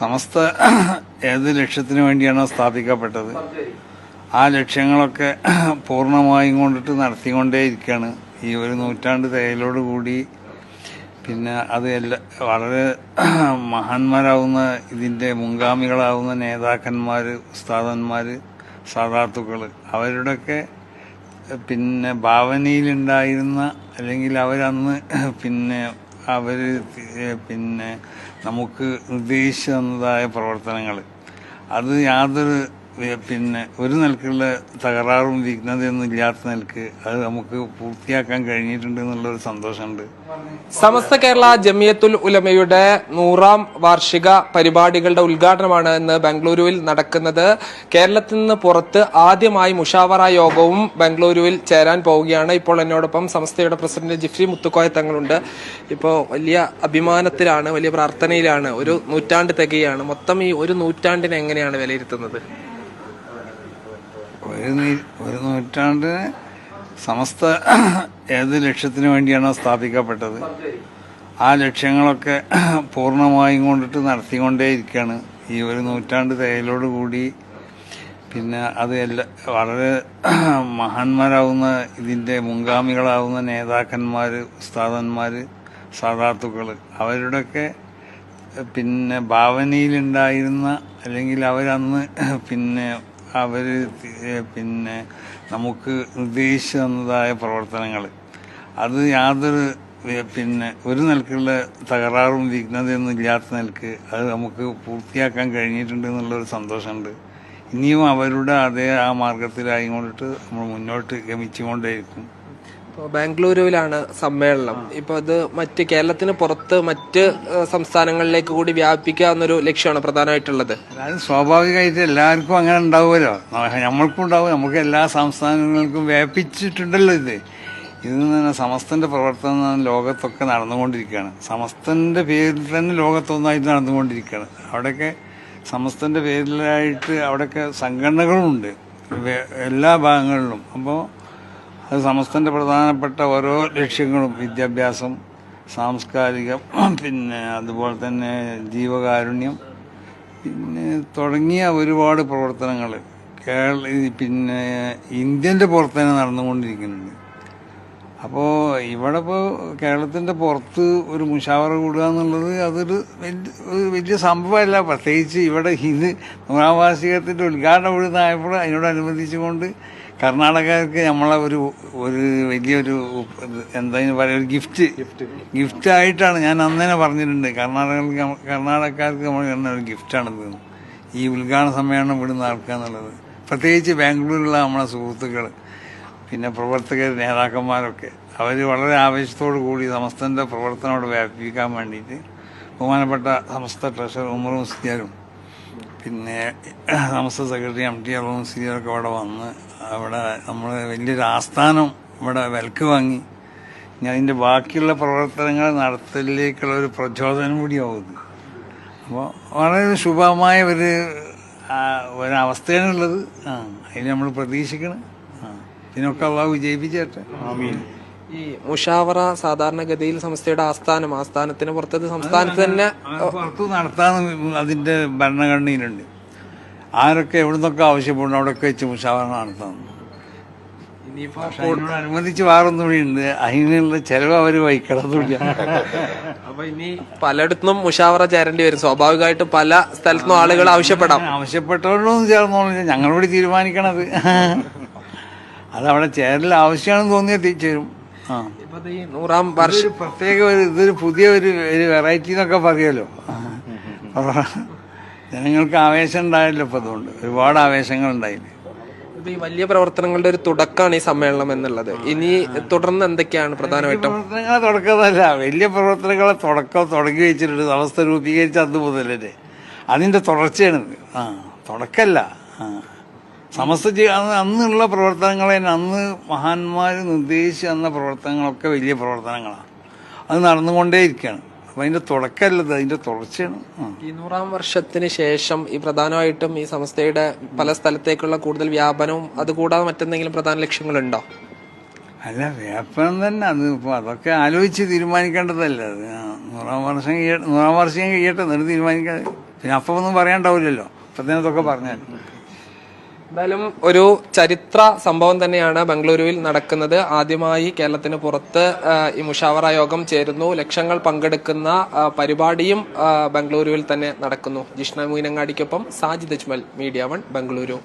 സമസ്ത ഏത് ലക്ഷ്യത്തിന് വേണ്ടിയാണോ സ്ഥാപിക്കപ്പെട്ടത് ആ ലക്ഷ്യങ്ങളൊക്കെ പൂർണ്ണമായും കൊണ്ടിട്ട് നടത്തിക്കൊണ്ടേയിരിക്കുകയാണ്. ഈ ഒരു നൂറ്റാണ്ട് തയ്യലോടുകൂടി പിന്നെ അത് വളരെ മഹാന്മാരാവുന്ന ഇതിൻ്റെ മുൻഗാമികളാവുന്ന നേതാക്കന്മാർ, ഉസ്താദന്മാർ, സാദാത്തുക്കൾ അവരുടെയൊക്കെ പിന്നെ ഭാവനയിലുണ്ടായിരുന്ന അല്ലെങ്കിൽ അവരന്ന് അവർ നമുക്ക് നിർദ്ദേശിച്ചു തന്നതായ പ്രവർത്തനങ്ങൾ അത് യാതൊരു ഒരു നിലക്കുള്ള തകരാറും വിഘ്നതയൊന്നും ഇല്ലാത്ത നിലക്ക് അത് നമുക്ക് പൂർത്തിയാക്കാൻ കഴിഞ്ഞിട്ടുണ്ട് എന്നുള്ളൊരു സന്തോഷമുണ്ട്. സമസ്ത കേരള ജമിയത്തുൽ ഉലമയുടെ 100ാം വാർഷിക പരിപാടികളുടെ ഉദ്ഘാടനമാണ് ഇന്ന് ബംഗളൂരുവിൽ നടക്കുന്നത്. കേരളത്തിൽ നിന്ന് പുറത്ത് ആദ്യമായി മുഷാവറ യോഗവും ബംഗളൂരുവിൽ ചേരാൻ പോവുകയാണ്. ഇപ്പോൾ എന്നോടൊപ്പം സമസ്തയുടെ പ്രസിഡന്റ് ജിഫ്രി മുത്തുക്കോയ തങ്ങളുണ്ട്. ഇപ്പോൾ വലിയ അഭിമാനത്തിലാണ്, വലിയ പ്രാർത്ഥനയിലാണ്. ഒരു നൂറ്റാണ്ട് തികയാണ്. മൊത്തം ഈ ഒരു നൂറ്റാണ്ടിനെ എങ്ങനെയാണ് വിലയിരുത്തുന്നത്? ഒരു നൂറ്റാണ്ടിന് സമസ്ത ഏത് ലക്ഷ്യത്തിന് വേണ്ടിയാണോ സ്ഥാപിക്കപ്പെട്ടത് ആ ലക്ഷ്യങ്ങളൊക്കെ പൂർണ്ണമായും കൊണ്ടിട്ട് നടത്തിക്കൊണ്ടേയിരിക്കുകയാണ്. ഈ ഒരു നൂറ്റാണ്ട് തയ്യലോടുകൂടി പിന്നെ അത് വളരെ മഹാന്മാരാവുന്ന ഇതിൻ്റെ മുൻഗാമികളാവുന്ന നേതാക്കന്മാർ, ഉസ്താദന്മാർ, സാദാത്തുക്കൾ അവരുടെയൊക്കെ ഭാവനയിലുണ്ടായിരുന്ന അല്ലെങ്കിൽ അവരന്ന് അവർ നമുക്ക് നിർദ്ദേശിച്ചു തന്നതായ പ്രവർത്തനങ്ങൾ അത് യാതൊരു ഒരു നിലക്കുള്ള തകരാറും വിഘ്നതയൊന്നും ഇല്ലാത്ത നിലക്ക് അത് നമുക്ക് പൂർത്തിയാക്കാൻ കഴിഞ്ഞിട്ടുണ്ട് എന്നുള്ളൊരു സന്തോഷമുണ്ട്. ഇനിയും അവരുടെ അതേ ആ മാർഗത്തിലായിക്കൊണ്ടിട്ട് നമ്മൾ മുന്നോട്ട് ഗമിച്ചുകൊണ്ടേയിരിക്കും. ബാംഗ്ലൂരുവിലാണ് സമ്മേളനം. ഇപ്പൊ അത് മറ്റ് കേരളത്തിന് പുറത്ത് മറ്റ് സംസ്ഥാനങ്ങളിലേക്ക് കൂടി വ്യാപിപ്പിക്കുക എന്നൊരു ലക്ഷ്യമാണ് പ്രധാനമായിട്ടുള്ളത്. അത് സ്വാഭാവികമായിട്ട് എല്ലാവർക്കും അങ്ങനെ ഉണ്ടാവുമല്ലോ, നമ്മൾക്കും ഉണ്ടാവും. നമുക്ക് എല്ലാ സംസ്ഥാനങ്ങൾക്കും വ്യാപിച്ചിട്ടുണ്ടല്ലോ. ഇത് തന്നെ സമസ്തന്റെ പ്രവർത്തനം ലോകത്തൊക്കെ നടന്നുകൊണ്ടിരിക്കുകയാണ്. സമസ്തന്റെ പേരിൽ തന്നെ ലോകത്തൊന്നായിട്ട് നടന്നുകൊണ്ടിരിക്കുകയാണ്. അവിടെയൊക്കെ സമസ്തന്റെ പേരിലായിട്ട് അവിടെയൊക്കെ സംഘടനകളുമുണ്ട് എല്ലാ ഭാഗങ്ങളിലും. അപ്പോൾ അത് സമസ്തന്റെ പ്രധാനപ്പെട്ട ഓരോ ലക്ഷ്യങ്ങളും വിദ്യാഭ്യാസം, സാംസ്കാരികം, അതുപോലെ തന്നെ ജീവകാരുണ്യം തുടങ്ങിയ ഒരുപാട് പ്രവർത്തനങ്ങൾ ഇന്ത്യൻ്റെ പുറത്ത് തന്നെ നടന്നുകൊണ്ടിരിക്കുന്നുണ്ട്. അപ്പോൾ ഇവിടെ ഇപ്പോൾ കേരളത്തിൻ്റെ പുറത്ത് ഒരു മുഷാവറ കൂടുക എന്നുള്ളത് അതൊരു വലിയ സംഭവമല്ല. പ്രത്യേകിച്ച് ഇവിടെ ഇത് 100ാം വാർഷികത്തിൻ്റെ ഉദ്ഘാടനം ഇവിടുന്നായപ്പോൾ അതിനോടനുബന്ധിച്ചുകൊണ്ട് കർണാടകക്കാർക്ക് നമ്മളെ ഒരു വലിയൊരു എന്തായാലും പറയുക ഒരു ഗിഫ്റ്റായിട്ടാണ് ഞാൻ അന്നേനെ പറഞ്ഞിട്ടുണ്ട്. കർണാടകക്കാർക്ക് നമ്മൾ ഒരു ഗിഫ്റ്റാണിത് ഈ ഉദ്ഘാടന സമ്മേളനം ഇവിടുന്ന് നടക്കുക എന്നുള്ളത്. പ്രത്യേകിച്ച് ബാംഗ്ലൂരിലുള്ള നമ്മളെ സുഹൃത്തുക്കൾ, പ്രവർത്തകർ, നേതാക്കന്മാരൊക്കെ അവർ വളരെ ആവേശത്തോടു കൂടി സമസ്തൻ്റെ പ്രവർത്തനം അവിടെ വ്യാപിപ്പിക്കാൻ വേണ്ടിയിട്ട് ബഹുമാനപ്പെട്ട സമസ്ത ട്രഷറർ ഉമർ മുസ്ലിയാരും സമസ്ത സെക്രട്ടറി MT അബ്ദുൽ മുസ്ലിയാരൊക്കെ അവിടെ വന്ന് അവിടെ നമ്മൾ വലിയൊരു ആസ്ഥാനം ഇവിടെ വിലക്ക് വാങ്ങി. ഇനി അതിൻ്റെ ബാക്കിയുള്ള പ്രവർത്തനങ്ങൾ നടത്തലിലേക്കുള്ള ഒരു പ്രചോദനം കൂടിയാവുന്നത്. അപ്പോൾ വളരെ ശുഭമായ ഒരവസ്ഥയാണുള്ളത്. അതിന് നമ്മൾ പ്രതീക്ഷിക്കണം. ഇതിനൊക്കെ അള്ളാഹു വിജയിപ്പിച്ചേട്ടെ. ഈ മുഷാവറ സാധാരണഗതിയിൽ സംസ്ഥയുടെ ആസ്ഥാനത്തിന് പുറത്തത് സംസ്ഥാനത്ത് തന്നെ പുറത്ത് നടത്താൻ അതിന്റെ ഭരണഘടനയിലുണ്ട്. ആരൊക്കെ എവിടുന്നൊക്കെ ആവശ്യപ്പെടുന്നു അവിടെയൊക്കെ വെച്ച് മുഷാവറ നടത്താൻ. അനുബന്ധിച്ച് വേറൊന്നും കൂടി ഉണ്ട്. അതിനുള്ള ചെലവ് അവർ വഹിക്കണമെന്നില്ല. അപ്പൊ ഇനി പലയിടത്തും മുഷാവറ ചേരേണ്ടി വരും. സ്വാഭാവികമായിട്ടും പല സ്ഥലത്തുനിന്നും ആളുകൾ ആവശ്യപ്പെട്ടവരോടൊന്നും ചേർന്നോളില്ല. ഞങ്ങളോട് തീരുമാനിക്കണത് അതവിടെ ചേരൽ ആവശ്യമാണെന്ന് തോന്നിയാൽ ചേരും. 100ാം വർഷം പ്രത്യേക ഇതൊരു പുതിയ ഒരു വെറൈറ്റി എന്നൊക്കെ പറയുമല്ലോ. ജനങ്ങൾക്ക് ആവേശം ഉണ്ടായല്ലോ. ഇപ്പൊ അതുകൊണ്ട് ഒരുപാട് ആവേശങ്ങൾ ഉണ്ടായില്ലേ. ഈ വലിയ പ്രവർത്തനങ്ങളുടെ ഒരു തുടക്കമാണ് ഈ സമ്മേളനം എന്നുള്ളത്. ഇനി തുടർന്ന് എന്തൊക്കെയാണ് പ്രധാനമായിട്ടും? പ്രവർത്തനങ്ങളെ തുടക്കമല്ല, വലിയ പ്രവർത്തനങ്ങളെ തുടങ്ങി വെച്ചിട്ടുണ്ട്. അവസ്ഥ രൂപീകരിച്ച അന്ന് മുതലല്ലേ അതിന്റെ തുടർച്ചയാണിത്. തുടക്കല്ല. സമസ്ത അന്നുള്ള പ്രവർത്തനങ്ങളെ അന്ന് മഹാന്മാർ നിർദ്ദേശിച്ച് തന്ന പ്രവർത്തനങ്ങളൊക്കെ വലിയ പ്രവർത്തനങ്ങളാണ്. അത് നടന്നുകൊണ്ടേയിരിക്കുകയാണ്. അപ്പം അതിൻ്റെ തുടക്കമല്ലത്, അതിൻ്റെ തുടർച്ചയാണ്. ഈ 100ാം വർഷത്തിന് ശേഷം ഈ പ്രധാനമായിട്ടും ഈ സമസ്തയുടെ പല സ്ഥലത്തേക്കുള്ള കൂടുതൽ വ്യാപനവും അതുകൂടാതെ മറ്റെന്തെങ്കിലും പ്രധാന ലക്ഷ്യങ്ങളുണ്ടോ? അല്ല, വ്യാപനം തന്നെ. അത് ഇപ്പോൾ അതൊക്കെ ആലോചിച്ച് തീരുമാനിക്കേണ്ടതല്ല. അത് 100ാം വർഷം കഴിയട്ടെ, എന്നിട്ട് തീരുമാനിക്കാതെ. പിന്നെ അപ്പം ഒന്നും പറയാണ്ടാവില്ലല്ലോ, അപ്പം തന്നെ ഇതൊക്കെ പറഞ്ഞാൽ. എന്തായാലും ഒരു ചരിത്ര സംഭവം തന്നെയാണ് ബംഗളൂരുവിൽ നടക്കുന്നത്. ആദ്യമായി കേരളത്തിന് പുറത്ത് ഈ മുഷാവറ യോഗം ചേരുന്നു. ലക്ഷങ്ങൾ പങ്കെടുക്കുന്ന പരിപാടിയും ബംഗളൂരുവിൽ തന്നെ നടക്കുന്നു. ജിഷ്ണ മീനങ്ങാടിക്കൊപ്പം സാജിദ് അജ്മൽ, മീഡിയ 1, ബംഗളൂരു.